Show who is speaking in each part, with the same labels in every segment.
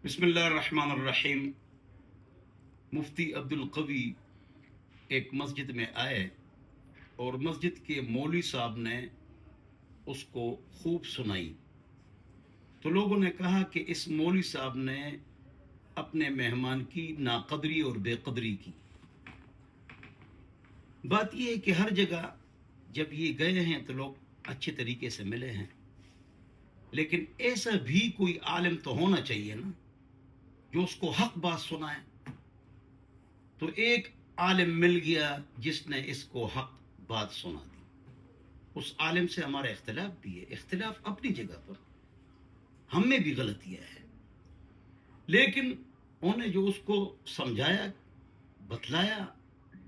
Speaker 1: बिस्मिल्लाहिर्रहमानिर्रहीम। मुफ्ती अब्दुल कवी एक मस्जिद में आए और मस्जिद के मौलवी साहब ने उसको खूब सुनाई। तो लोगों ने कहा कि इस मौलवी साहब ने अपने मेहमान की नाकदरी और बेकदरी की। बात यह है कि हर जगह जब ये गए हैं तो लोग अच्छे तरीके से मिले हैं, लेकिन ऐसा भी कोई आलिम तो होना चाहिए ना जो उसको हक बात सुनाए। तो एक आलिम मिल गया जिसने इसको हक बात सुना दी। उस आलिम से हमारा इख्तिलाफ भी है, इख्तिलाफ अपनी जगह पर, हम में भी गलतियां हैं, लेकिन उन्होंने जो उसको समझाया, बतलाया,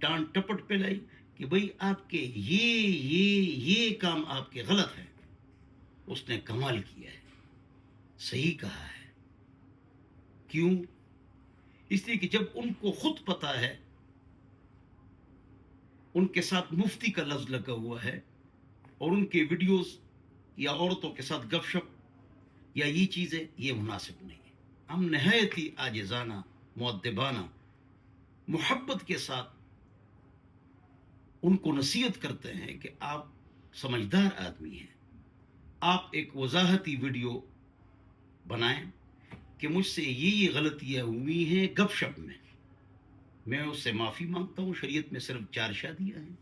Speaker 1: डांट टपट पे लाई कि भाई आपके ये काम आपके गलत है, उसने कमाल किया है, सही कहा है। क्यों? इसलिए कि जब उनको खुद पता है, उनके साथ मुफ्ती का लफ्ज लगा हुआ है और उनके वीडियोस या औरतों के साथ गपशप या ये चीज़ें ये मुनासिब नहीं है। हम नहायत ही आजिज़ाना, मुअद्दिबाना, मोहब्बत के साथ उनको नसीहत करते हैं कि आप समझदार आदमी हैं, आप एक वजाहती वीडियो बनाएं कि मुझसे ये गलतियां हुई हैं गपशप में, मैं उससे माफ़ी मांगता हूँ। शरीयत में सिर्फ 4 शादियाँ हैं,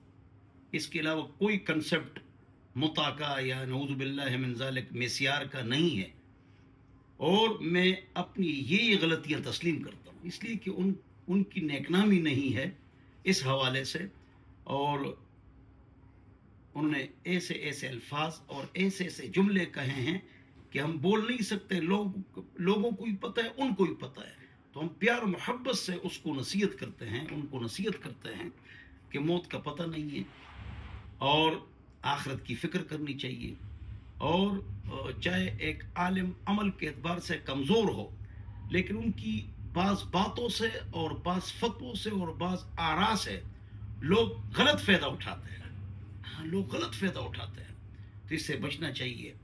Speaker 1: इसके अलावा कोई कंसेप्ट मुता का या नऊज़ु बिल्लाहि मिन ज़ालिक मिस्यार का नहीं है, और मैं अपनी ये गलतियाँ तस्लीम करता हूँ, इसलिए कि उनकी नेकनामी नहीं है इस हवाले से। और उन्होंने ऐसे ऐसे अल्फाज और ऐसे ऐसे जुमले कहे हैं कि हम बोल नहीं सकते। लोगों को ही पता है, उनको ही पता है। तो हम प्यार मोहब्बत से उसको नसीहत करते हैं, उनको नसीहत करते हैं कि मौत का पता नहीं है और आखिरत की फ़िक्र करनी चाहिए। और चाहे एक आलिम अमल के एतबार से कमज़ोर हो, लेकिन उनकी बाज़ बातों से और बाज़ फतवों से और बाज़ आरा से लोग गलत फ़ायदा उठाते हैं। हाँ, लोग गलत फ़ायदा उठाते हैं, तो इससे बचना चाहिए।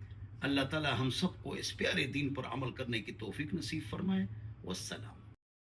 Speaker 1: अल्लाह ताला हम सबको इस प्यारे दीन पर अमल करने की तौफीक नसीब फरमाए। वस्सलाम।